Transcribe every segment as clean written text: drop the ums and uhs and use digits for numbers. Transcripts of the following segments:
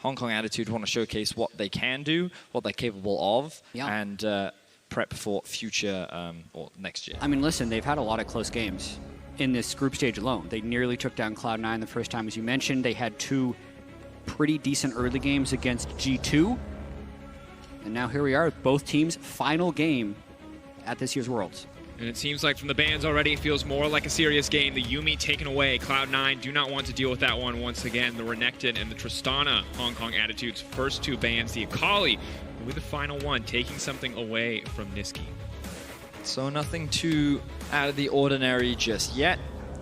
Hong Kong Attitude want to showcase what they can do, what they're capable of, and prep for future or next year. I mean, listen, they've had a lot of close games in this group stage alone. They nearly took down Cloud9 the first time, as you mentioned. They had 2 pretty decent early games against G2. And now here we are, both teams' final game at this year's Worlds. And it seems like from the bans already, it feels more like a serious game. The Yuumi taken away. Cloud9 do not want to deal with that one once again. The Renekton and the Tristana, Hong Kong Attitude's first 2 bans. The Akali will be the final one, taking something away from Niski. So nothing too out of the ordinary just yet.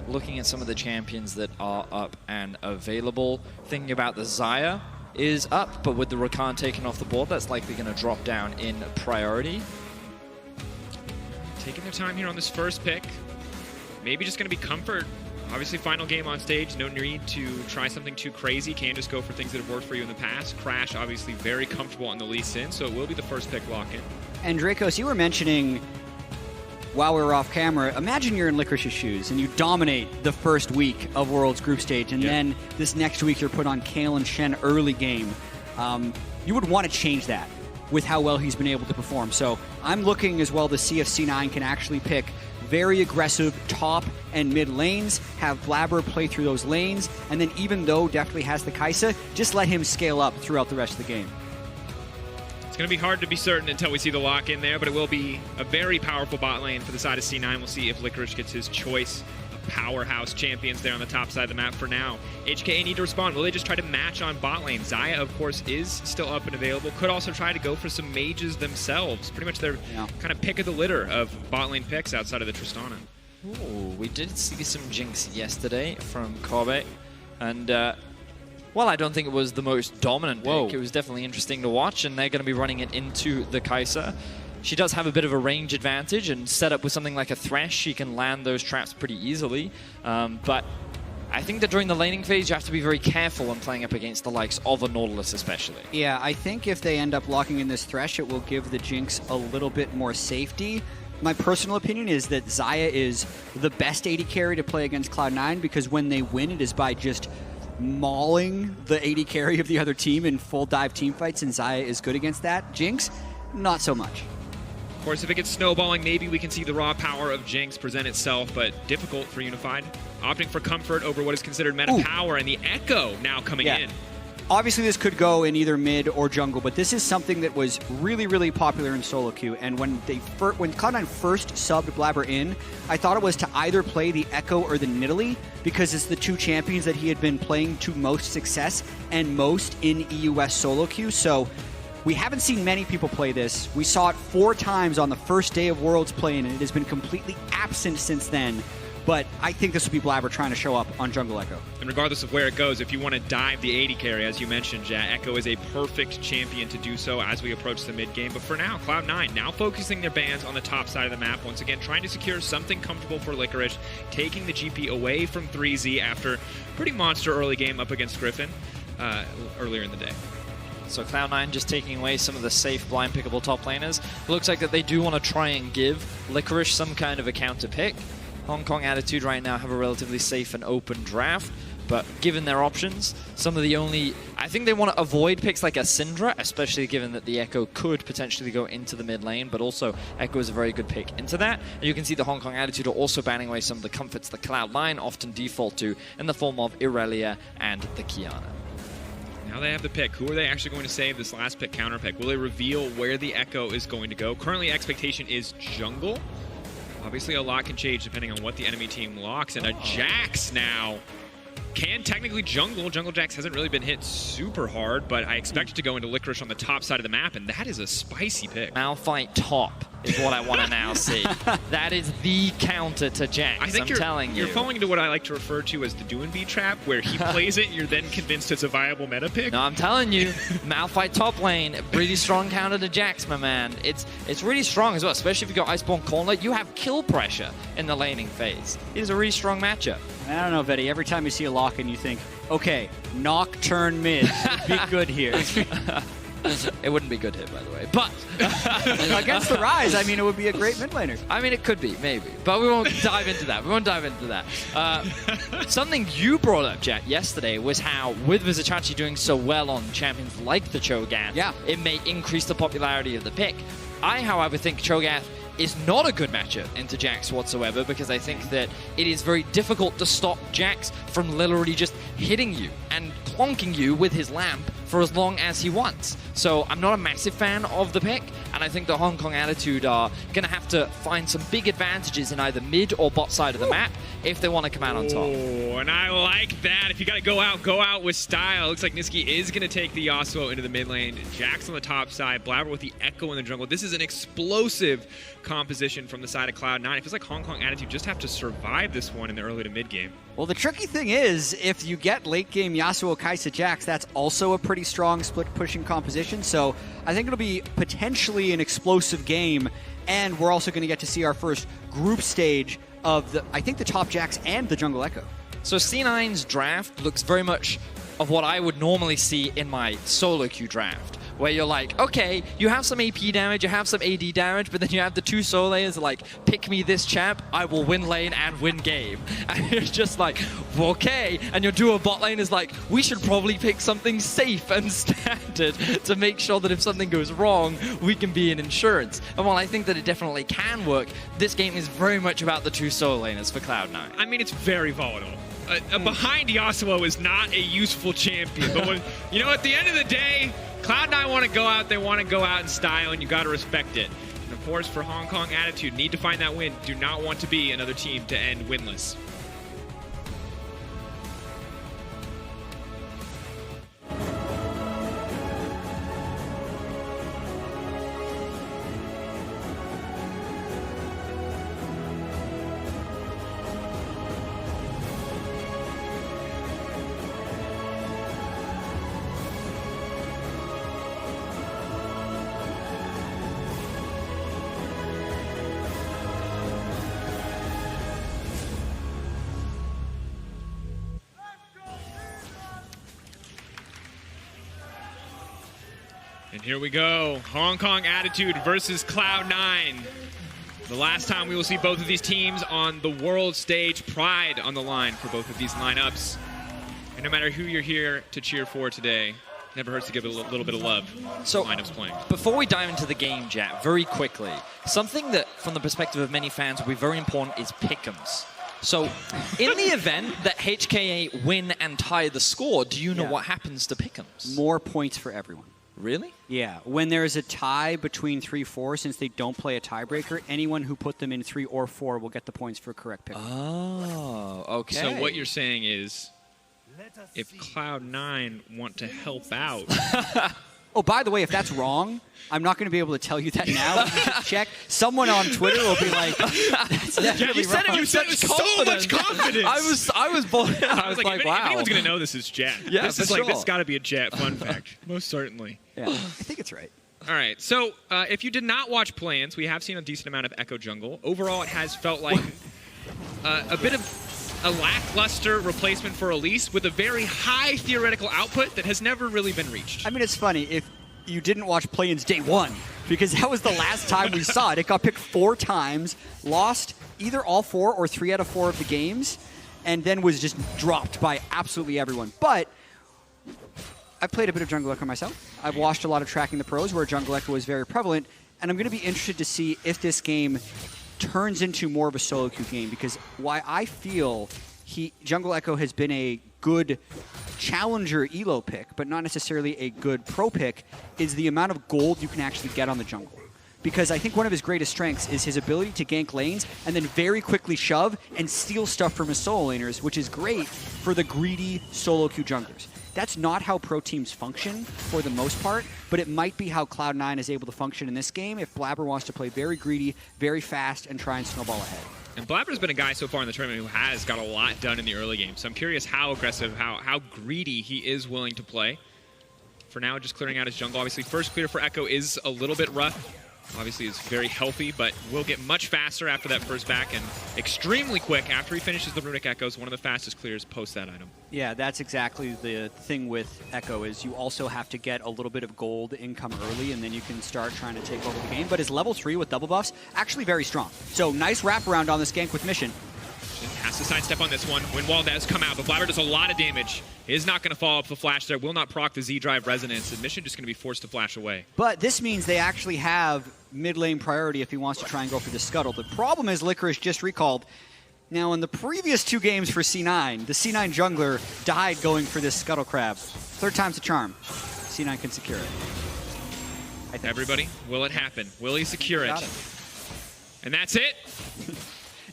Looking at some of the champions that are up and available. Thinking about the Xayah is up, but with the Rakan taken off the board, that's likely going to drop down in priority. Taking their time here on this first pick. Maybe just going to be comfort. Obviously, final game on stage. No need to try something too crazy. Can just go for things that have worked for you in the past. Crash, obviously, very comfortable on the Lee Sin, so it will be the first pick lock-in. And Dracos, you were mentioning while we were off camera, imagine you're in Licorice's shoes and you dominate the first week of World's group stage, and then this next week you're put on Kale and Shen early game. You would want to change that with how well he's been able to perform. So I'm looking as well to see if C9 can actually pick very aggressive top and mid lanes, have Blabber play through those lanes, and then even though definitely has the Kai'Sa, just let him scale up throughout the rest of the game. It's going to be hard to be certain until we see the lock in there, but it will be a very powerful bot lane for the side of C9. We'll see if Licorice gets his choice of powerhouse champions there on the top side of the map for now. HKA need to respond. Will they just try to match on bot lane? Xayah, of course, is still up and available. Could also try to go for some mages themselves. Pretty much their kind of pick of the litter of bot lane picks outside of the Tristana. Ooh, we did see some Jinx yesterday from Kobe, and well, I don't think it was the most dominant pick. It was definitely interesting to watch, and they're going to be running it into the Kai'Sa. She does have a bit of a range advantage, and set up with something like a Thresh, she can land those traps pretty easily. But I think that during the laning phase, you have to be very careful when playing up against the likes of a Nautilus especially. Yeah, I think if they end up locking in this Thresh, it will give the Jinx a little bit more safety. My personal opinion is that Xayah is the best AD carry to play against Cloud9, because when they win, it is by just mauling the AD carry of the other team in full dive team fights, and Xayah is good against that. Jinx, not so much. Of course, if it gets snowballing, maybe we can see the raw power of Jinx present itself, but difficult for Unified. Opting for comfort over what is considered meta power, and the Echo now coming in. Obviously, this could go in either mid or jungle, but this is something that was really, really popular in solo queue. And when Cloud9 first subbed Blabber in, I thought it was to either play the Echo or the Nidalee, because it's the 2 champions that he had been playing to most success and most in EUS solo queue. So we haven't seen many people play this. We saw it 4 times on the first day of Worlds play, and it has been completely absent since then. But I think this will be Blabber trying to show up on Jungle Echo. And regardless of where it goes, if you want to dive the AD carry, as you mentioned, Jack, Echo is a perfect champion to do so as we approach the mid game. But for now, Cloud9 now focusing their bans on the top side of the map. Once again, trying to secure something comfortable for Licorice, taking the GP away from 3Z after pretty monster early game up against Griffin earlier in the day. So Cloud9 just taking away some of the safe blind pickable top laners. It looks like that they do want to try and give Licorice some kind of a counter pick. Hong Kong Attitude right now have a relatively safe and open draft, but given their options, some of the only... I think they want to avoid picks like a Syndra, especially given that the Echo could potentially go into the mid lane, but also Echo is a very good pick into that. And you can see the Hong Kong Attitude are also banning away some of the comforts the Cloud9 often default to in the form of Irelia and the Qiyana. Now they have the pick. Who are they actually going to save this last pick, counter pick? Will they reveal where the Echo is going to go? Currently, expectation is jungle. Obviously, a lot can change depending on what the enemy team locks. And a Jax now can technically jungle. Jungle Jax hasn't really been hit super hard, but I expect it to go into Licorice on the top side of the map, and that is a spicy pick. Malphite top is what I want to now see. That is the counter to Jax, I think I'm telling you. You're falling into what I like to refer to as the Do and Be trap, where he plays it, you're then convinced it's a viable meta pick. No, I'm telling you, Malphite top lane, really strong counter to Jax, my man. It's really strong as well, especially if you got Iceborne Gauntlet. You have kill pressure in the laning phase. It is a really strong matchup. I don't know, Vetty. Every time you see a lock-in, you think, okay, knock, turn mid. Be good here. It wouldn't be good here, by the way. But against the Rise, I mean, it would be a great mid laner. I mean, it could be, maybe. But we won't dive into that. We won't dive into that. Something you brought up, Jet, yesterday was how, with Vizicsacsi doing so well on champions like the Cho'Gath, it may increase the popularity of the pick. I, however, think Cho'Gath is not a good matchup into Jax whatsoever, because I think that it is very difficult to stop Jax from literally just hitting you and clonking you with his lamp for as long as he wants. So I'm not a massive fan of the pick, and I think the Hong Kong Attitude are going to have to find some big advantages in either mid or bot side of the map if they want to come out on top. Oh, and I like that. If you got to go out with style. Looks like Niski is going to take the Yasuo into the mid lane. Jax on the top side, Blabber with the Echo in the jungle. This is an explosive composition from the side of Cloud9. It feels like Hong Kong Attitude just have to survive this one in the early to mid game. Well, the tricky thing is, if you get late game Yasuo, Kai'Sa, Jax, that's also a pretty strong split pushing composition. So I think it'll be potentially an explosive game, and we're also going to get to see our first group stage of I think the top Jax and the Jungle Echo. So C9's draft looks very much of what I would normally see in my solo queue draft, where you're like, okay, you have some AP damage, you have some AD damage, but then you have the two solo laners like, pick me this champ, I will win lane and win game. And you're just like, okay. And your duo bot lane is like, we should probably pick something safe and standard to make sure that if something goes wrong, we can be in insurance. And while I think that it definitely can work, this game is very much about the two solo laners for Cloud9. I mean, it's very volatile. Behind Yasuo is not a useful champion, but when, at the end of the day, Cloud9 want to go out, they want to go out in style, and you got to respect it. And of course, for Hong Kong Attitude, need to find that win. Do not want to be another team to end winless. And here we go, Hong Kong Attitude versus Cloud9. The last time we will see both of these teams on the world stage, pride on the line for both of these lineups. And no matter who you're here to cheer for today, never hurts to give it a little bit of love. So, lineups playing. Before we dive into the game, Jack, very quickly, something that, from the perspective of many fans, will be very important is pick'ems. So, in the event that HKA win and tie the score, do you know what happens to pick'ems? More points for everyone. Really? Yeah. When there's a tie between 3-4, since they don't play a tiebreaker, anyone who put them in 3 or 4 will get the points for correct pick. Oh, okay. So what you're saying is, if Cloud9 want to help out... Oh, by the way, if that's wrong, I'm not going to be able to tell you that now. Check. Someone on Twitter will be like, "That's definitely wrong." You said it with so much confidence. I was wow. If anyone's going to know this is Jet. Yeah, this is sure. this got to be a Jet fun fact. Most certainly. Yeah, I think it's right. All right. So if you did not watch plans, we have seen a decent amount of Echo Jungle. Overall, it has felt like a bit of a lackluster replacement for Elise with a very high theoretical output that has never really been reached. I mean, it's funny if you didn't watch play-ins day 1, because that was the last time we saw it. It got picked 4 times, lost either all 4 or 3 out of 4 of the games, and then was just dropped by absolutely everyone. But I've played a bit of Jungle Echo myself. I've watched a lot of Tracking the Pros where Jungle Echo was very prevalent, and I'm going to be interested to see if this game turns into more of a solo queue game, because why I feel Jungle Echo has been a good challenger elo pick, but not necessarily a good pro pick, is the amount of gold you can actually get on the jungle. Because I think one of his greatest strengths is his ability to gank lanes and then very quickly shove and steal stuff from his solo laners, which is great for the greedy solo queue junglers. That's not how pro teams function for the most part, but it might be how Cloud9 is able to function in this game if Blabber wants to play very greedy, very fast, and try and snowball ahead. And Blabber's been a guy so far in the tournament who has got a lot done in the early game. So I'm curious how aggressive, how greedy he is willing to play. For now, just clearing out his jungle. Obviously, first clear for Echo is a little bit rough. obviously is very healthy, but will get much faster after that first back and extremely quick after he finishes the Runic Echoes. One of the fastest clears post that item. Yeah, that's exactly the thing with Echo is you also have to get a little bit of gold income early, and then you can start trying to take over the game. But his level 3 with double buffs, actually very strong. So nice wraparound on this gank with Mission. Has to sidestep on this one when Wall does come out, but Blabber does a lot of damage. Is not going to follow up the flash there, will not proc the Z-Drive Resonance, and Mission just going to be forced to flash away. But this means they actually have mid-lane priority if he wants to try and go for the Scuttle. The problem is Licorice just recalled. Now, in the previous 2 games for C9, the C9 jungler died going for this Scuttle Crab. 3rd time's a charm. C9 can secure it. I think. Everybody, will it happen? Will he secure it? And that's it.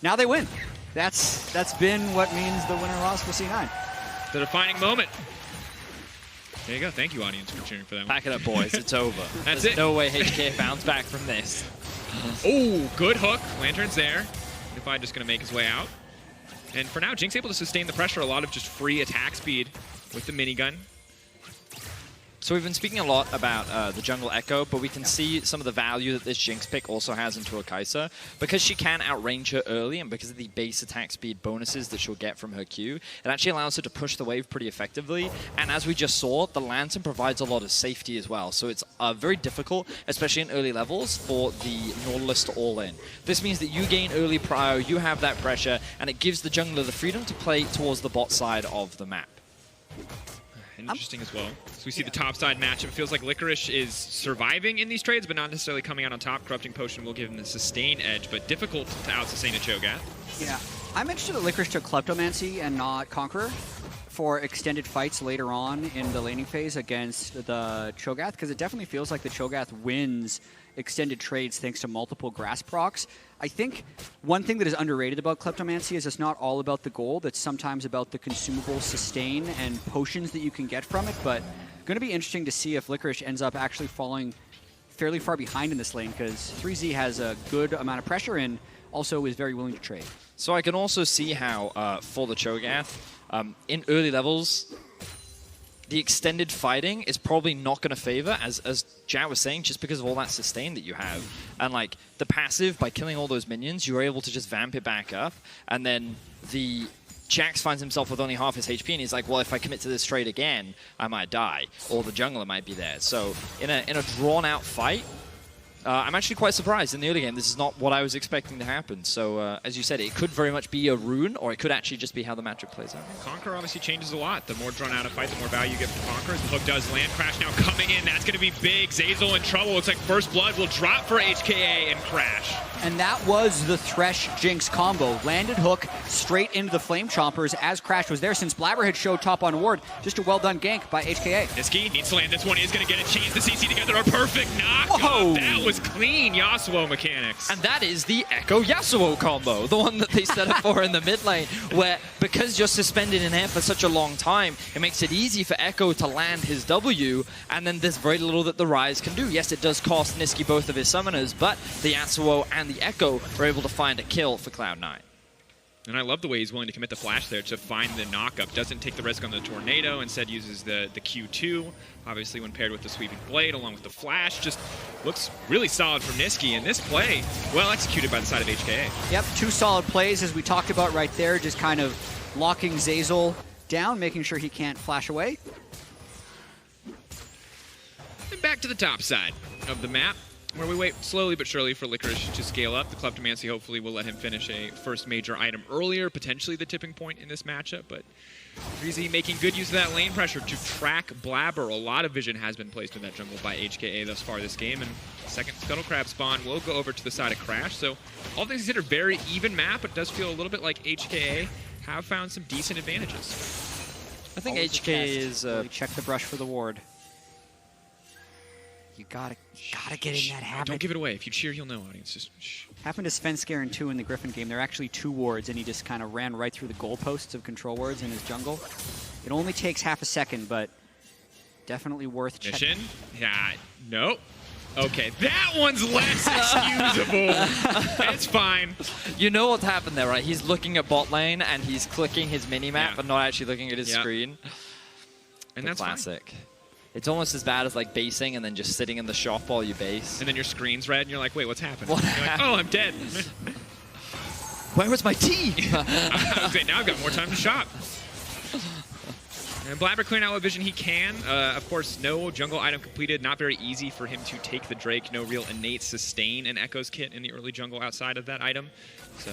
Now they win. That's been what means the winner loss for C9. The defining moment. There you go. Thank you, audience, for cheering for that one. Pack it up, boys. It's over. That's There's it. no way HKA bounce back from this. Oh, good hook. Lantern's there. Unified just going to make his way out. And for now, Jinx able to sustain the pressure. A lot of just free attack speed with the minigun. So we've been speaking a lot about the jungle Echo, but we can see some of the value that this Jinx pick also has into a Kai'Sa. Because she can outrange her early, and because of the base attack speed bonuses that she'll get from her Q, it actually allows her to push the wave pretty effectively. And as we just saw, the Lantern provides a lot of safety as well. So it's very difficult, especially in early levels, for the Nautilus to all in. This means that you gain early prio, you have that pressure, and it gives the jungler the freedom to play towards the bot side of the map. Interesting as well. So we see the top side matchup. It feels like Licorice is surviving in these trades, but not necessarily coming out on top. Corrupting Potion will give him the sustain edge, but difficult to out-sustain a Cho'Gath. Yeah. I'm interested that Licorice took Kleptomancy and not Conqueror for extended fights later on in the laning phase against the Cho'Gath, because it definitely feels like the Cho'Gath wins extended trades thanks to multiple grass procs. I think one thing that is underrated about Kleptomancy is it's not all about the gold. It's sometimes about the consumable sustain and potions that you can get from it, but going to be interesting to see if Licorice ends up actually falling fairly far behind in this lane, because 3Z has a good amount of pressure and also is very willing to trade. So I can also see how, for the Cho'Gath, in early levels, the extended fighting is probably not going to favor, as Jat was saying, just because of all that sustain that you have. And like the passive, by killing all those minions, you're able to just vamp it back up. And then the Jax finds himself with only half his HP, and he's like, well, if I commit to this trade again, I might die. Or the jungler might be there. So in a drawn-out fight, I'm actually quite surprised in the early game. This is not what I was expecting to happen. So, as you said, it could very much be a rune, or it could actually just be how the matchup plays out. Conqueror obviously changes a lot. The more drawn out a fight, the more value you get from Conqueror. The hook does land. Crash now coming in. That's going to be big. Zeyzal in trouble. Looks like First Blood will drop for HKA and Crash. And that was the Thresh Jinx combo. Landed hook straight into the Flame Chompers as Crash was there. Since Blabber had showed top on ward, just a well-done gank by HKA. Niski needs to land this one. Is going to get it. Chains the CC together. A perfect knock. Whoa. That was clean. Yasuo mechanics. And that is the Echo Yasuo combo, the one that they set up for in the mid lane, where because you're suspended in air for such a long time, it makes it easy for Echo to land his W, and then there's very little that the Ryze can do. Yes, it does cost Niski both of his summoners, but the Yasuo and the Echo are able to find a kill for Cloud9. And I love the way he's willing to commit the flash there to find the knockup. Doesn't take the risk on the tornado, instead uses the Q2. Obviously, when paired with the sweeping blade along with the flash, just looks really solid from Niski. And this play, well executed by the side of HKA. Yep, 2 solid plays as we talked about right there, just kind of locking Zeyzal down, making sure he can't flash away. And back to the top side of the map, where we wait slowly but surely for Licorice to scale up. The Kleptomancy hopefully will let him finish a first major item earlier, potentially the tipping point in this matchup, but 3Z making good use of that lane pressure to track Blabber. A lot of vision has been placed in that jungle by HKA thus far this game, and second Scuttle Crab spawn will go over to the side of Crash, so all things considered, very even map, but it does feel a little bit like HKA have found some decent advantages. I think Always HKA is... Really check the brush for the ward. You gotta get in that habit. Don't give it away. If you cheer, you'll know, audience. Just shh. Happened to Svenskar in 2 in the Griffin game. There are actually 2 wards, and he just kind of ran right through the goalposts of control wards in his jungle. It only takes half a second, but definitely worth checking. Mission? Yeah, no. Okay, that one's less excusable. It's fine. You know what's happened there, right? He's looking at bot lane, and he's clicking his mini-map, Yeah. but not actually looking at his screen. And The that's classic. Fine. it's almost as bad as like basing and then just sitting in the shop while you base. And then your screen's red and you're like, wait, what's happening? You're like, oh, I'm dead. Where was my tea? I was saying, now I've got more time to shop. And Blabber clearing out what vision he can. Of course, no jungle item completed. Not very easy for him to take the Drake. No real innate sustain in Echo's kit in the early jungle outside of that item. So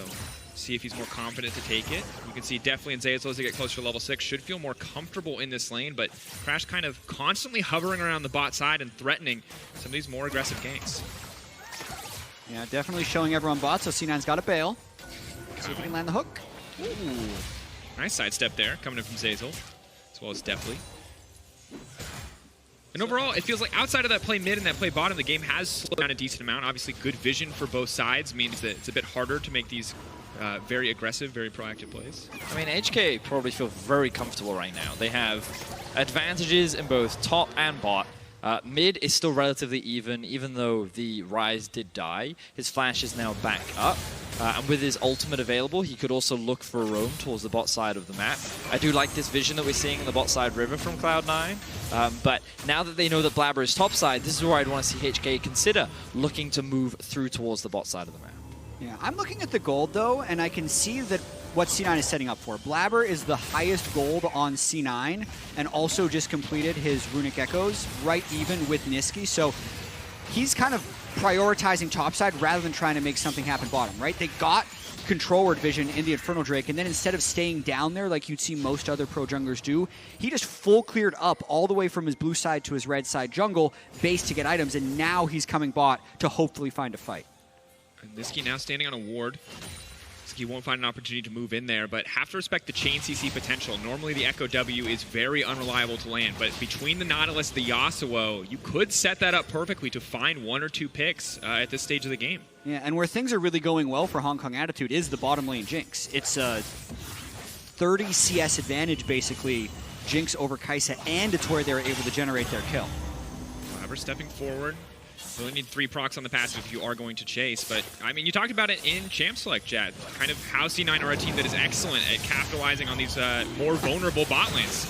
see if he's more confident to take it. You can see definitely in Zayas as they get closer to level 6 should feel more comfortable in this lane, but Crash kind of constantly hovering around the bot side and threatening some of these more aggressive ganks. Yeah, definitely showing everyone bot, so C9's got to bail. See if he can land the hook. Ooh. Nice sidestep there, coming in from Zazel, as well as Deftly. And overall, it feels like outside of that play mid and that play bottom, the game has slowed down a decent amount. Obviously, good vision for both sides means that it's a bit harder to make these very aggressive, very proactive plays. I mean, HK probably feel very comfortable right now. They have advantages in both top and bot. Mid is still relatively even though the Rise did die. His flash is now back up. And with his ultimate available, he could also look for a roam towards the bot side of the map. I do like this vision that we're seeing in the bot side river from Cloud9. But now that they know that Blabber is top side, this is where I'd want to see HK consider looking to move through towards the bot side of the map. Yeah, I'm looking at the gold, though, and I can see that what C9 is setting up for. Blabber is the highest gold on C9 and also just completed his Runic Echoes, right even with Niski. So he's kind of prioritizing topside rather than trying to make something happen bottom, right? They got controller vision in the Infernal Drake, and then instead of staying down there like you'd see most other pro junglers do, he just full cleared up all the way from his blue side to his red side jungle base to get items, and now he's coming bot to hopefully find a fight. And Niski now standing on a ward. He won't find an opportunity to move in there, but have to respect the chain CC potential. Normally the Echo W is very unreliable to land, but between the Nautilus, the Yasuo, you could set that up perfectly to find 1 or 2 picks at this stage of the game. Yeah, and where things are really going well for Hong Kong Attitude is the bottom lane Jinx. It's a 30 CS advantage, basically, Jinx over Kai'Sa, and it's where they're able to generate their kill. Blabber stepping forward. You only need 3 procs on the passive if you are going to chase, but I mean, you talked about it in Champ Select, Jad. Kind of how C9 are a team that is excellent at capitalizing on these more vulnerable bot lanes.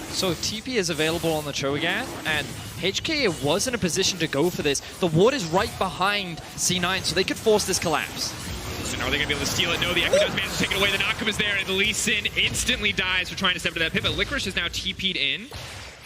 So TP is available on the Cho'Gath, and HKA was in a position to go for this. The ward is right behind C9, so they could force this collapse. And are they going to be able to steal it? No, the Echo does manage to take it away. The Knockup is there, and the Lee Sin instantly dies for trying to step to that pit, but Licorice is now TP'd in.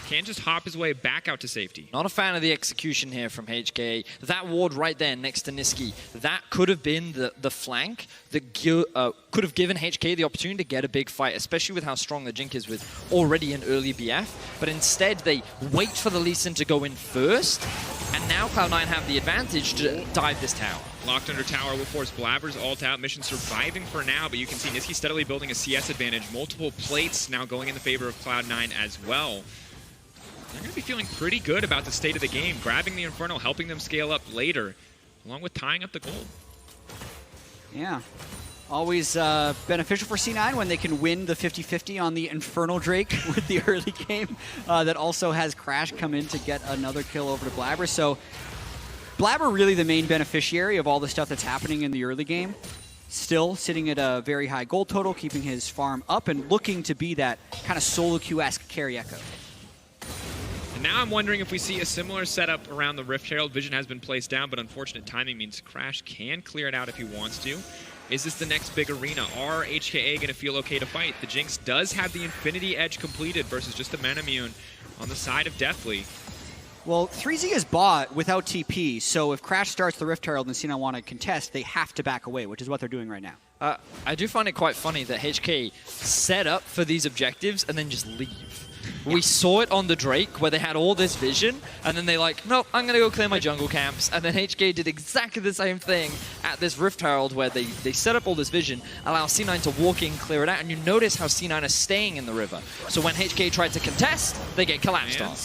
Can just hop his way back out to safety. Not a fan of the execution here from HKA. That ward right there next to Niski, that could have been the flank that could have given HKA the opportunity to get a big fight, especially with how strong the Jink is with already an early BF. But instead, they wait for the Lee Sin to go in first, and now Cloud9 have the advantage to dive this tower. Locked under tower will force Blabber's ult out. Mission surviving for now, but you can see Niski steadily building a CS advantage. Multiple plates now going in the favor of Cloud9 as well. They're going to be feeling pretty good about the state of the game, grabbing the Infernal, helping them scale up later, along with tying up the gold. Yeah. Always beneficial for C9 when they can win the 50-50 on the Infernal Drake with the early game. That also has Crash come in to get another kill over to Blabber. So Blabber really the main beneficiary of all the stuff that's happening in the early game. Still sitting at a very high gold total, keeping his farm up and looking to be that kind of solo queue-esque carry Echo. And now I'm wondering if we see a similar setup around the Rift Herald. Vision has been placed down, but unfortunate timing means Crash can clear it out if he wants to. Is this the next big arena? Are HKA going to feel okay to fight? The Jinx does have the Infinity Edge completed versus just the Manamune on the side of Deathly. Well, 3Z is bought without TP, so if Crash starts the Rift Herald and C9 want to contest, they have to back away, which is what they're doing right now. I do find it quite funny that HK set up for these objectives and then just leave. We saw it on the Drake where they had all this vision and then they like, nope, I'm going to go clear my jungle camps. And then HK did exactly the same thing at this Rift Herald where they set up all this vision, allow C9 to walk in, clear it out, and you notice how C9 is staying in the river. So when HK tried to contest, they get collapsed on.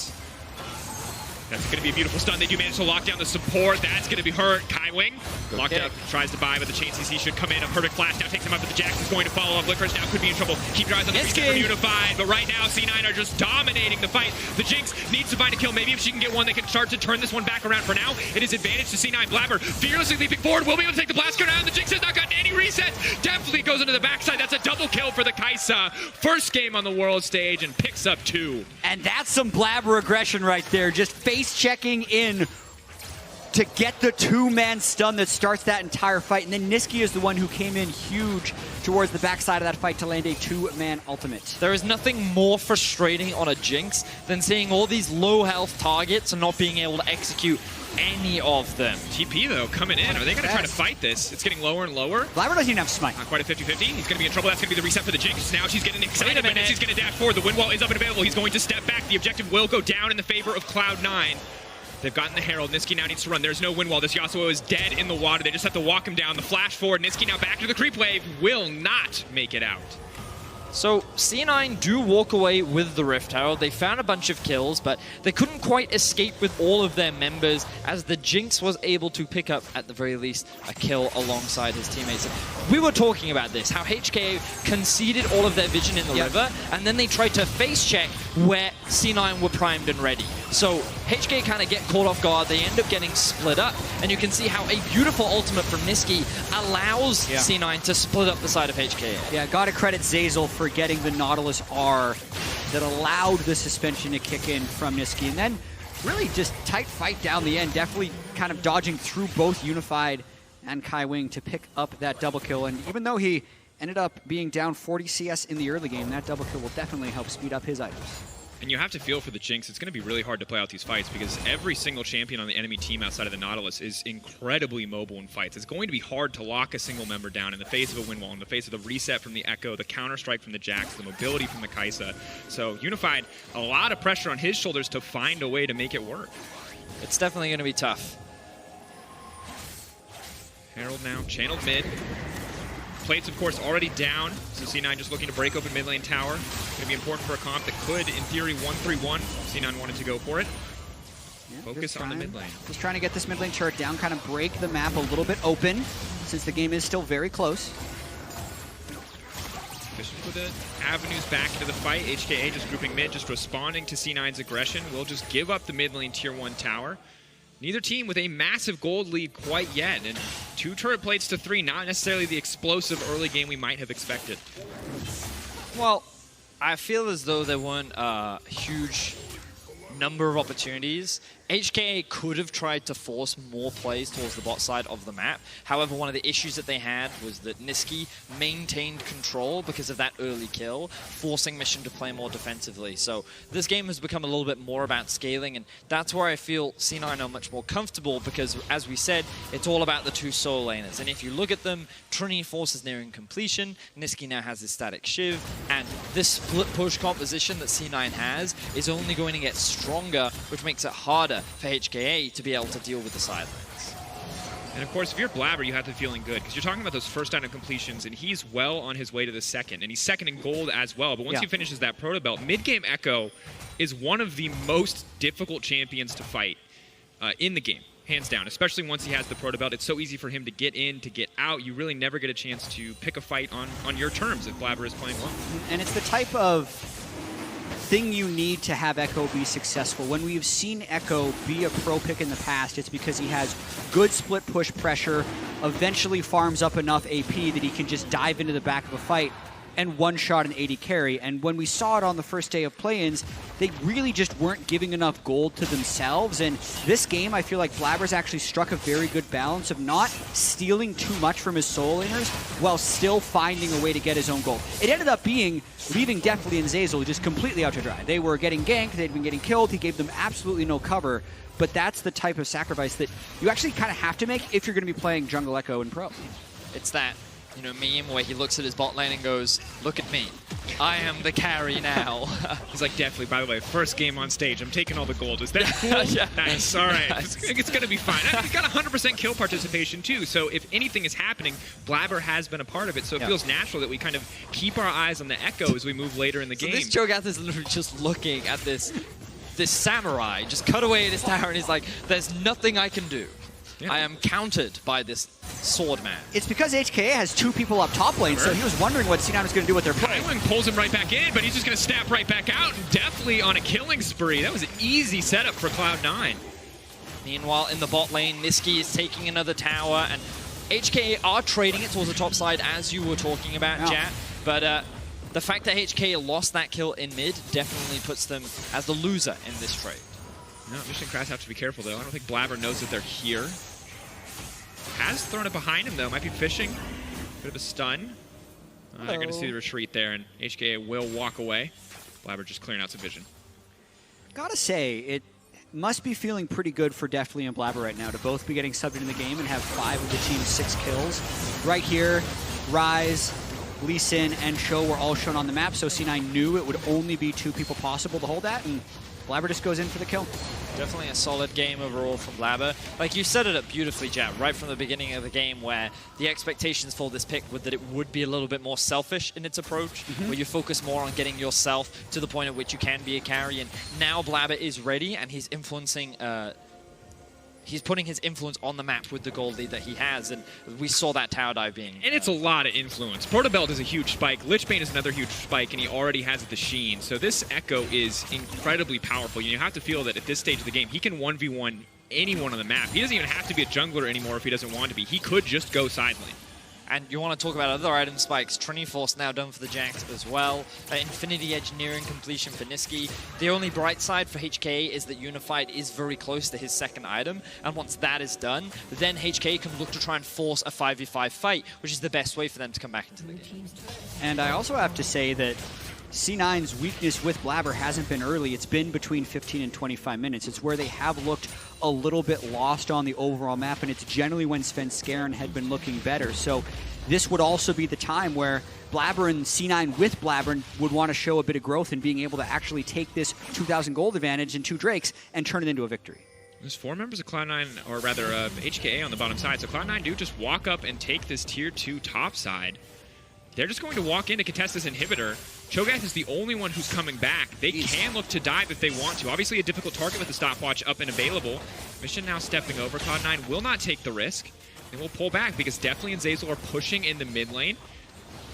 That's going to be a beautiful stun. They do manage to lock down the support. That's going to be hurt. Kai Right wing, locked up, tries to buy, but the chain CC should come in. A perfect flash now takes him up to the Jax. Is going to follow up. Licorice now could be in trouble. Keep your eyes on the reset from Unified, but right now C9 are just dominating the fight. The Jinx needs to find a kill. Maybe if she can get one, they can start to turn this one back around. For now, it is advantage to C9. Blabber fearlessly leaping forward. Will be able to take the blast down. The Jinx has not gotten any resets. Definitely goes into the backside. That's a double kill for the Kai'Sa. First game on the world stage and picks up 2. And that's some Blabber aggression right there. Just face checking in to get the 2-man stun that starts that entire fight. And then Nisqy is the one who came in huge towards the backside of that fight to land a 2-man ultimate. There is nothing more frustrating on a Jinx than seeing all these low health targets and not being able to execute any of them. TP though coming in. Are they going to try to fight this? It's getting lower and lower. Blabber doesn't even have smite. Not quite a 50-50. He's going to be in trouble. That's going to be the reset for the Jinx. Now she's getting excited, but she's going to dash forward. The wind wall is up and available. He's going to step back. The objective will go down in the favor of Cloud9. They've gotten the Herald. Nisqy now needs to run. There's no wind wall. This Yasuo is dead in the water. They just have to walk him down. The flash forward. Nisqy now back to the creep wave. Will not make it out. So C9 do walk away with the Rift Herald. They found a bunch of kills, but they couldn't quite escape with all of their members as the Jinx was able to pick up, at the very least, a kill alongside his teammates. We were talking about this, how HKA conceded all of their vision in the river, and then they tried to face check where C9 were primed and ready. So HKA kind of get caught off guard. They end up getting split up, and you can see how a beautiful ultimate from Nisqy allows C9 to split up the side of HKA. Yeah, gotta credit Zeyzal for getting the Nautilus R that allowed the suspension to kick in from Nisqy. And then really just tight fight down the end, definitely kind of dodging through both Unified and Kai Wing to pick up that double kill. And even though he ended up being down 40 CS in the early game, that double kill will definitely help speed up his items. And you have to feel for the Jinx. It's going to be really hard to play out these fights because every single champion on the enemy team outside of the Nautilus is incredibly mobile in fights. It's going to be hard to lock a single member down in the face of a wind wall, in the face of the reset from the Echo, the counter-strike from the Jax, the mobility from the Kai'Sa. So Unified, a lot of pressure on his shoulders to find a way to make it work. It's definitely going to be tough. Herald now, channeled mid. Plates, of course, already down, so C9 just looking to break open mid lane tower. Going to be important for a comp that could, in theory, 1-3-1. C9 wanted to go for it. Yeah, focus on the mid lane. Just trying to get this mid lane turret down, kind of break the map a little bit open, since the game is still very close. Fishing for the avenues back into the fight. HKA just grouping mid, just responding to C9's aggression. Will just give up the mid lane tier 1 tower. Neither team with a massive gold lead quite yet, and 2 turret plates to 3, not necessarily the explosive early game we might have expected. Well, I feel as though there weren't a huge number of opportunities. HKA could have tried to force more plays towards the bot side of the map. However, one of the issues that they had was that Nisqy maintained control because of that early kill, forcing Mission to play more defensively. So this game has become a little bit more about scaling, and that's where I feel C9 are much more comfortable because, as we said, it's all about the 2 solo laners. And if you look at them, Trinity Force is nearing completion, Nisqy now has his static Shiv, and this split push composition that C9 has is only going to get stronger, which makes it harder for HKA to be able to deal with the side lanes. And of course, if you're Blabber, you have to be feeling good because you're talking about those first item completions, and he's well on his way to the second, and he's second in gold as well. But once he finishes that proto belt, mid-game Echo is one of the most difficult champions to fight in the game, hands down. Especially once he has the proto belt, it's so easy for him to get in, to get out. You really never get a chance to pick a fight on your terms if Blabber is playing well. And it's the type of thing you need to have Echo be successful. When we've seen Echo be a pro pick in the past, it's because he has good split push pressure, eventually farms up enough AP that he can just dive into the back of a fight and one-shot an AD carry. And when we saw it on the first day of play-ins, they really just weren't giving enough gold to themselves. And this game, I feel like Blabber's actually struck a very good balance of not stealing too much from his solo laners while still finding a way to get his own gold. It ended up being leaving Deathly and Zeyzal just completely out to dry. They were getting ganked, they'd been getting killed, he gave them absolutely no cover. But that's the type of sacrifice that you actually kind of have to make if you're going to be playing Jungle Echo in Pro. It's that, you know, meme where he looks at his bot lane and goes, "Look at me, I am the carry now." He's like, definitely, by the way, first game on stage, I'm taking all the gold. Is that cool? Yeah. Nice, all right. Nice. It's going to be fine. He's got 100% kill participation, too, so if anything is happening, Blabber has been a part of it, so it feels natural that we kind of keep our eyes on the Echo as we move later in the game. This Cho'Gath is literally just looking at this samurai, just cut away at his tower, and he's like, "There's nothing I can do." Yeah. I am countered by this sword man. It's because HKA has 2 people up top lane, so he was wondering what C9 was going to do with their play. Kylin pulls him right back in, but he's just going to snap right back out, and definitely on a killing spree. That was an easy setup for Cloud9. Meanwhile, in the bot lane, Niski is taking another tower, and HKA are trading it towards the top side, as you were talking about, Jat. But the fact that HKA lost that kill in mid definitely puts them as the loser in this trade. No, Mission Crash have to be careful, though. I don't think Blabber knows that they're here. Has thrown it behind him, though. Might be fishing. Bit of a stun. They're going to see the retreat there, and HKA will walk away. Blabber just clearing out some vision. Gotta say, it must be feeling pretty good for Deftly and Blabber right now to both be getting subbed in the game and have 5 of the team's 6 kills. Right here, Rise, Lee Sin, and Show were all shown on the map, so C9 knew it would only be 2 people possible to hold that, and Blabber just goes in for the kill. Definitely a solid game overall from Blabber. Like you set it up beautifully, Jat, right from the beginning of the game, where the expectations for this pick were that it would be a little bit more selfish in its approach, where you focus more on getting yourself to the point at which you can be a carry. And now Blabber is ready, and he's influencing. He's putting his influence on the map with the gold lead that he has, and we saw that tower dive being... And it's a lot of influence. Portabelt is a huge spike. Lichbane is another huge spike, and he already has the Sheen. So this Echo is incredibly powerful. You have to feel that at this stage of the game, he can 1v1 anyone on the map. He doesn't even have to be a jungler anymore if he doesn't want to be. He could just go side lane. And you want to talk about other item spikes. Trinity Force now done for the Jax as well. Infinity Edge nearing completion for Niski. The only bright side for HKA is that Unified is very close to his second item. And once that is done, then HKA can look to try and force a 5v5 fight, which is the best way for them to come back into the game. And I also have to say that C9's weakness with Blabber hasn't been early. It's been between 15 and 25 minutes. It's where they have looked a little bit lost on the overall map, and it's generally when Svenskeren had been looking better. So this would also be the time where Blabber and C9 with Blabber would want to show a bit of growth in being able to actually take this 2,000 gold advantage and 2 Drakes and turn it into a victory. There's 4 members of Cloud9, or rather HKA on the bottom side, so Cloud9 do just walk up and take this tier 2 top side. They're just going to walk in to contest this inhibitor. Cho'Gath is the only one who's coming back. They can look to dive if they want to. Obviously a difficult target with the stopwatch up and available. Mission now stepping over. Cloud9 will not take the risk. They will pull back because Deftly and Zeyzal are pushing in the mid lane.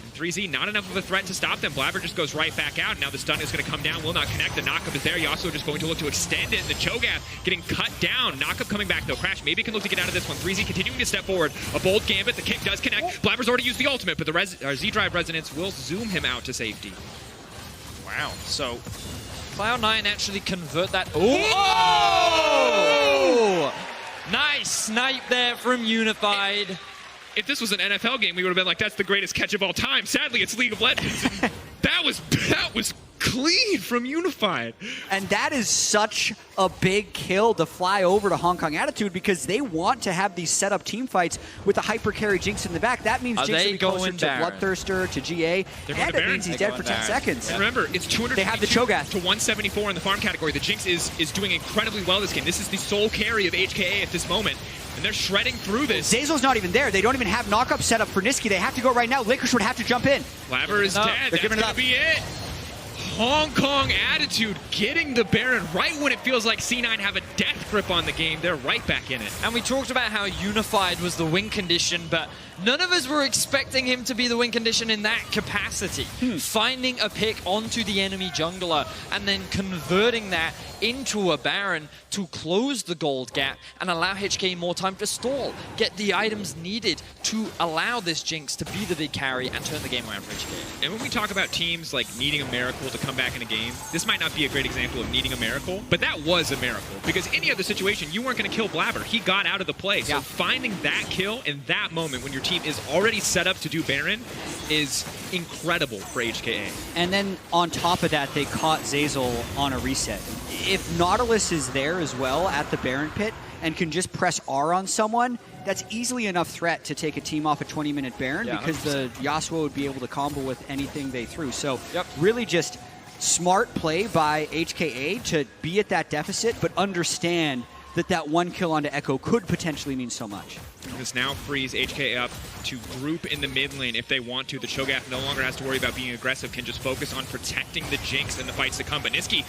And 3Z, not enough of a threat to stop them. Blabber just goes right back out. Now the stun is going to come down, will not connect. The knockup is there. Yasuo just going to look to extend it. And the Cho'Gath getting cut down. Knockup coming back though. Crash maybe can look to get out of this one. 3Z continuing to step forward. A bold gambit. The kick does connect. Blabber's already used the ultimate, but the Z-Drive Resonance will zoom him out to safety. Wow. So Cloud9 actually convert that. Oh! Nice snipe there from Unified. If this was an NFL game, we would have been like, that's the greatest catch of all time. Sadly, it's League of Legends. And that was clean from Unified. And that is such a big kill to fly over to Hong Kong Attitude because they want to have these set up team fights with a hyper carry Jinx in the back. That means Jinx will be closer to Bloodthirster, to GA, and it means he's dead for 10 seconds. And remember, it's 200 they have the Cho'Gath to 174 in the farm category. The Jinx is doing incredibly well this game. This is the sole carry of HKA at this moment. And they're shredding through this. Zeyzal's not even there. They don't even have knockup set up for Niski. They have to go right now. Licorice would have to jump in. Blabber is dead. That's going to be it. Hong Kong Attitude getting the Baron right when it feels like C9 have a death grip on the game. They're right back in it. And we talked about how Unified was the win condition, but none of us were expecting him to be the win condition in that capacity. Finding a pick onto the enemy jungler and then converting that into a Baron to close the gold gap and allow HK more time to stall, get the items needed to allow this Jinx to be the big carry and turn the game around for HK. And when we talk about teams like needing a miracle to come back in a game, this might not be a great example of needing a miracle, but that was a miracle. Because any other situation, you weren't going to kill Blabber. He got out of the play. So finding that kill in that moment when your team is already set up to do Baron is incredible for HKA. And then on top of that, they caught Zeyzal on a reset. If Nautilus is there as well at the Baron pit and can just press R on someone, that's easily enough threat to take a team off a 20-minute Baron because 100%. The Yasuo would be able to combo with anything they threw. So really just smart play by HKA to be at that deficit, but understand that that one kill onto Echo could potentially mean so much. This now frees HK up to group in the mid lane if they want to. The Cho'Gath no longer has to worry about being aggressive, can just focus on protecting the Jinx in the fights to come. But Niski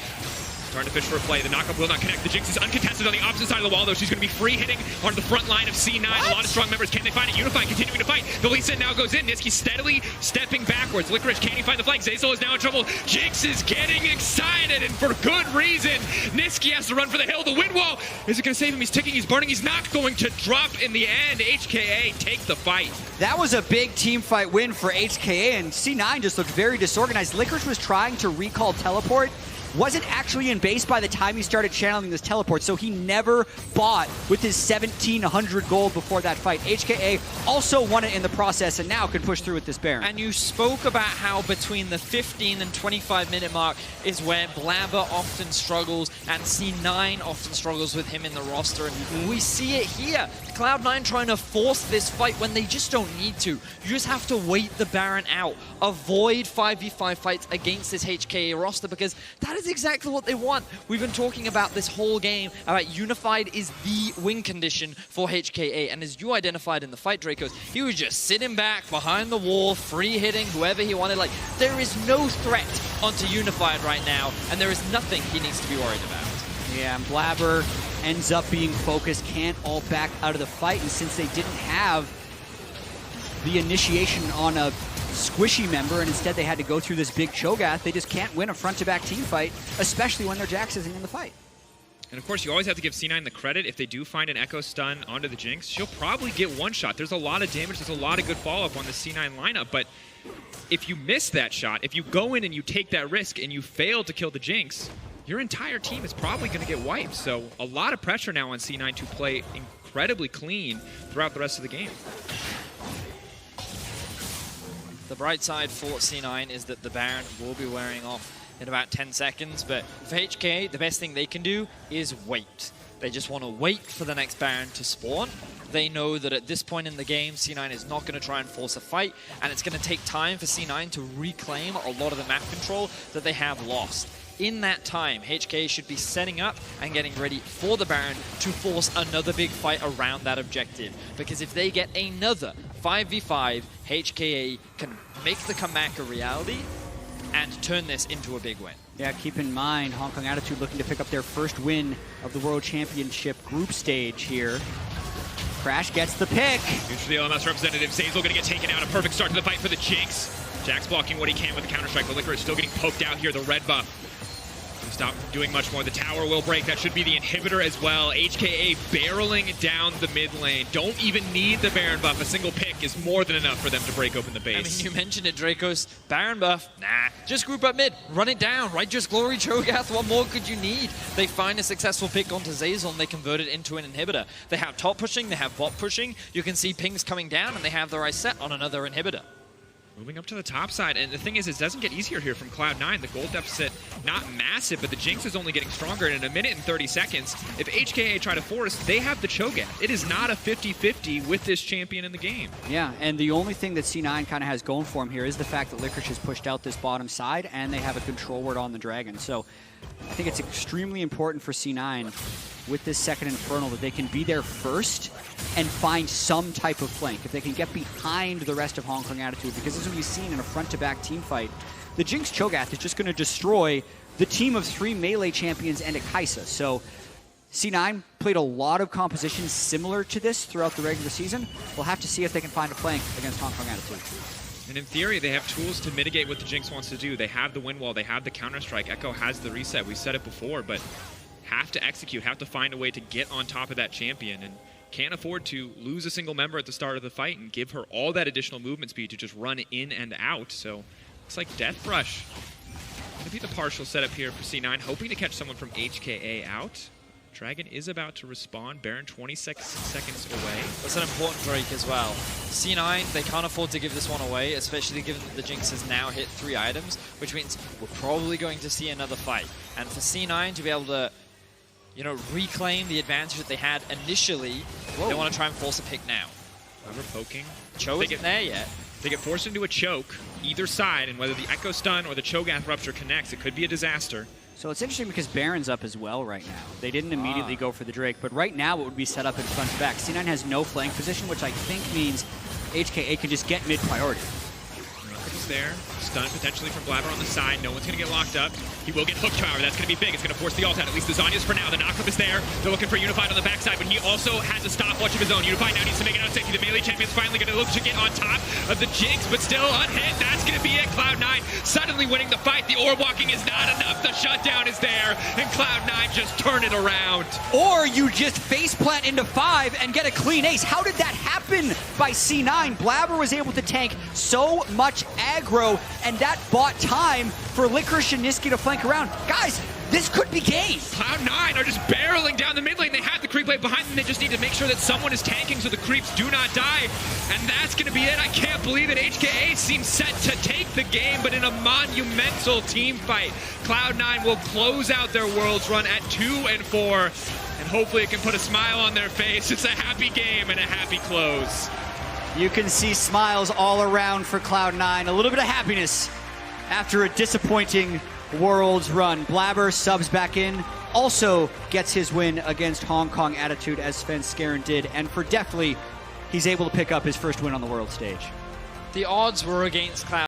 Starting to fish for a play. The knockup will not connect. The Jinx is uncontested on the opposite side of the wall, though. She's going to be free hitting on the front line of C9. A lot of strong members. Can they find it? Unify continuing to fight. The Lee Sin now goes in. Niski steadily stepping backwards. Licorice, can he find the flank? Zeyzal is now in trouble. Jinx is getting excited, and for good reason. Niski has to run for the hill. The wind wall. Is it going to save him? He's ticking. He's burning. He's not going to drop in the end. HKA take the fight. That was a big team fight win for HKA, and C9 just looked very disorganized. Licorice was trying to recall teleport. Wasn't actually in base by the time he started channeling this teleport, so he never bought with his 1,700 gold before that fight. HKA also won it in the process and now can push through with this Baron. And you spoke about how between the 15 and 25 minute mark is where Blabber often struggles and C9 often struggles with him in the roster. And we see it here. Cloud9 trying to force this fight when they just don't need to. You just have to wait the Baron out. Avoid 5v5 fights against this HKA roster because that is exactly what they want. We've been talking about this whole game about Unified is the win condition for HKA, and as you identified in the fight, Dracos, he was just sitting back behind the wall, free hitting whoever he wanted. Like, there is no threat onto Unified right now, and there is nothing he needs to be worried about. Yeah, and Blabber ends up being focused, can't all back out of the fight, and since they didn't have the initiation on a squishy member, and instead they had to go through this big Cho'Gath, they just can't win a front-to-back team fight, especially when their Jax isn't in the fight. And of course, you always have to give C9 the credit. If they do find an Echo Stun onto the Jinx, she'll probably get one shot. There's a lot of damage, there's a lot of good follow-up on the C9 lineup, but if you miss that shot, if you go in and you take that risk and you fail to kill the Jinx, your entire team is probably going to get wiped. So a lot of pressure now on C9 to play incredibly clean throughout the rest of the game. The bright side for C9 is that the Baron will be wearing off in about 10 seconds, but for HKA, the best thing they can do is wait. They just want to wait for the next Baron to spawn. They know that at this point in the game, C9 is not going to try and force a fight, and it's going to take time for C9 to reclaim a lot of the map control that they have lost. In that time, HKA should be setting up and getting ready for the Baron to force another big fight around that objective. Because if they get another 5v5, HKA can make the comeback a reality and turn this into a big win. Yeah, keep in mind, Hong Kong Attitude looking to pick up their first win of the World Championship group stage here. Crash gets the pick. Huge for the LMS representative. Zeyzal going to get taken out. A perfect start to the fight for the Jinx. Jax blocking what he can with the counter-strike. The Licorice still getting poked out here. The red buff. Stop doing much more. The tower will break. That should be the inhibitor as well. HKA barreling down the mid lane. Don't even need the Baron buff. A single pick is more than enough for them to break open the base. I mean, you mentioned it, Dracos. Baron buff, nah. Just group up mid, run it down, right? Just Glory Cho'Gath. What more could you need? They find a successful pick onto Zeyzal and they convert it into an inhibitor. They have top pushing, they have bot pushing. You can see pings coming down and they have the right set on another inhibitor. Moving up to the top side, and the thing is, it doesn't get easier here from Cloud9. The gold deficit, not massive, but the Jinx is only getting stronger, and in a minute and 30 seconds, if HKA try to force, they have the Cho'Gath. It is not a 50-50 with this champion in the game. Yeah, and the only thing that C9 kind of has going for him here is the fact that Licorice has pushed out this bottom side, and they have a control ward on the Dragon. So I think it's extremely important for C9 with this second Infernal that they can be there first and find some type of flank. If they can get behind the rest of Hong Kong Attitude, because as we've seen in a front-to-back team fight, the Jinx Cho'Gath is just going to destroy the team of 3 melee champions and a Kaisa. So C9 played a lot of compositions similar to this throughout the regular season. We'll have to see if they can find a flank against Hong Kong Attitude. And in theory, they have tools to mitigate what the Jinx wants to do. They have the wind wall, they have the counter-strike. Echo has the reset. We said it before, but have to execute, have to find a way to get on top of that champion, and can't afford to lose a single member at the start of the fight and give her all that additional movement speed to just run in and out. So it's like Death Rush. Gonna be the partial setup here for C9, hoping to catch someone from HKA out. Dragon is about to respawn. Baron 26 seconds away. That's an important break as well. C9, they can't afford to give this one away, especially given that the Jinx has now hit 3 items, which means we're probably going to see another fight. And for C9 to be able to, you know, reclaim the advantage that they had initially, they want to try and force a pick now. Whoever poking. Cho isn't there yet. They get forced into a choke, either side, and whether the Echo Stun or the Cho'Gath Rupture connects, it could be a disaster. So it's interesting because Baron's up as well right now. They didn't immediately go for the Drake, but right now it would be set up in front to back. C9 has no flank position, which I think means HKA can just get mid priority. there. Stun potentially from Blabber on the side. No one's going to get locked up. He will get hooked, however. That's going to be big. It's going to force the ult out. At least the Zhonya's for now. The knockup is there. They're looking for Unified on the backside, but he also has a stopwatch of his own. Unified now needs to make it out safety. The melee champion's finally going to look to get on top of the Jinx, but still unhit. That's going to be it. Cloud9 suddenly winning the fight. The orb walking is not enough. The shutdown is there, and Cloud9 just turn it around. Or you just faceplant into 5 and get a clean ace. How did that happen by C9? Blabber was able to tank so much aggro, and that bought time for Licorice and Niski to flank around. Guys, this could be game. Cloud9 are just barreling down the mid lane. They have the creep wave behind them. They just need to make sure that someone is tanking so the creeps do not die. And that's going to be it. I can't believe it. HKA seems set to take the game, but in a monumental team fight, Cloud9 will close out their Worlds run at 2-4. And hopefully it can put a smile on their face. It's a happy game and a happy close. You can see smiles all around for Cloud9. A little bit of happiness after a disappointing Worlds run. Blabber subs back in, also gets his win against Hong Kong Attitude as Sven Skaren did, and for Deftly, he's able to pick up his first win on the world stage. The odds were against Cloud.